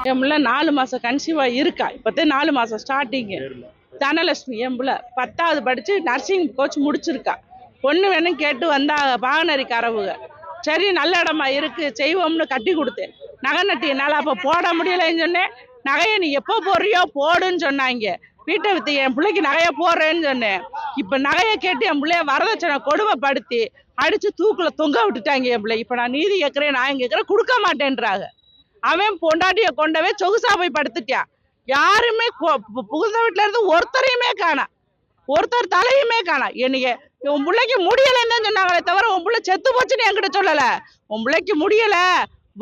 என் பிள்ளை 4 மாசம் கன்சீவா இருக்கா. இப்போதே 4 மாசம் ஸ்டார்டிங். தனலட்சுமி என் பிள்ளை 10வது படிச்சு நர்சிங் கோர்ஸ் முடிச்சிருக்கா. பொண்ணு வேணும் கேட்டு வந்தா பாகனரிக்காரவுங்க. சரி நல்ல இடமா இருக்கு செய்வோம்னு கட்டி கொடுத்தேன். நகை நட்டி என்னால் அப்போ போட முடியலைன்னு சொன்னேன். நகையை நீ எப்போ போடுறியோ போடுன்னு சொன்னாங்க. வீட்டை வித்து என் பிள்ளைக்கு நகையை போடுறேன்னு சொன்னேன். இப்போ நகையை கேட்டு என் பிள்ளைய வரதட்சணை கொடுமைப்படுத்தி அடிச்சு தூக்குல தொங்க விட்டுட்டாங்க என் பிள்ளை. இப்போ நான் நீதி கேட்குறேன், நான் கேட்குறேன், கொடுக்க மாட்டேன்றாங்க. அவன் பொண்டாட்டியை கொண்டவே சொகுசா போய் படுத்துட்டான். யாருமே புகுந்த வீட்டுல இருந்து ஒருத்தரையுமே காணாம், ஒருத்தர் தலையுமே காணாம். என்னைய உன் பிள்ளைக்கு முடியலைன்னு தான் சொன்னாங்களே தவிர உன் பிள்ளை செத்து போச்சுன்னு என்கிட்ட சொல்லல. உன் பிள்ளைக்கு முடியல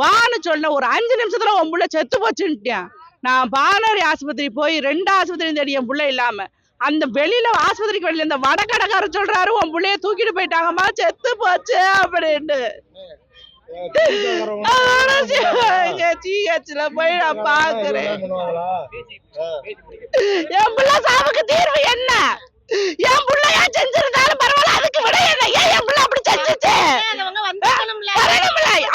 வான்னு சொன்ன ஒரு 5 நிமிஷத்துல உன் பிள்ளை செத்து போச்சுன்ட்டான். நான் பானரி ஆஸ்பத்திரி போய் 2 ஆஸ்பத்திரி தேடி என் பிள்ளை இல்லாம அந்த வெளியில ஆஸ்பத்திரிக்கு வெளியில இந்த வடக்கடைக்காரர் சொல்றாரு உன் பிள்ளைய தூக்கிட்டு போயிட்டாங்கம்மா செத்து போச்சு அப்படின்னு. போய் நான் பாக்குறேன். என் பிள்ளை சாவுக்கு தீர்வு என்ன? என் பிள்ளையா செஞ்சிருந்தாலும் பரவாயில்ல, அதுக்கு விட என்ன? ஏன் என் பிள்ளை அப்படி செஞ்சுச்சு?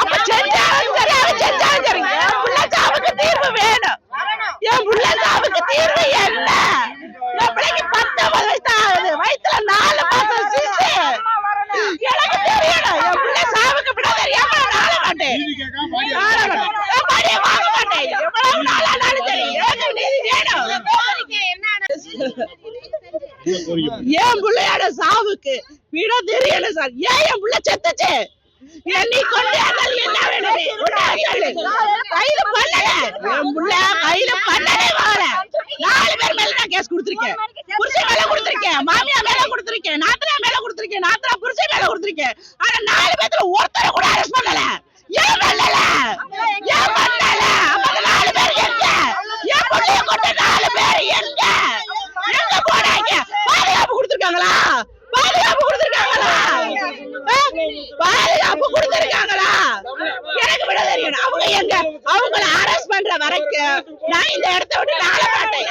அப்ப செஞ்சாலும் சரி, அவன் செஞ்சாலும் சரி, என் பிள்ளை சாவுக்கு தீர்வு வேணும். என் பிள்ளை சாவுக்கு தீர்வு என்ன? என் பிள்ளைக்கு 19 வயசு ஆகுது, வயிற்றுல 4 மாசம் சிசு. எனக்கு தெரியணும் என் பிள்ளை சாவுக்கு விட தெரியாம நான் ஆள மாட்டேன், வாங்க மாட்டேன். எவ்வளவு நாளானாலும் சரி எனக்கு நீதி வேணும். என் பிள்ளையோட சாவுக்கு விட தெரியல சார். ஏன் என் பிள்ளை செத்துச்சு? என்னை கொண்டு என்ன வேணும்? கைது பண்ணல, என் பிள்ளை கைது பண்ணவே வாங்கல. 4 பேர் மேல நான் கேஸ் கொடுத்திருக்கேன். புருஷன் மேல கொடுத்திருக்கேன், மாமியா மேல கொடுத்திருக்கேன், நாத்தனா மேல கொடுத்திருக்கேன், நாத்தனா புருஷன் மேல கொடுத்திருக்கேன். ஆனா 4 பேத்துல ஒருத்தரை கூட அரெஸ்ட் பண்ணல. ஏன் பண்ணல? ஏன் பண்ணல? அப்ப 4 பேர் எங்க? என் பிள்ளைய கொண்டு 4 பேர் எங்க? எங்க போனாங்க? பாதுகாப்பு கொடுத்திருக்காங்களா? பாதுகாப்பு கொடுத்திருக்காங்களா? பாதுகாப்பு கொடுத்திருக்காங்களா? எனக்கு விட தெரியும். அவங்க எங்க? அவங்கள அரெஸ்ட் பண்ற வரைக்கும் நான் இந்த இடத்த விட்டு நாள மாட்டேன்.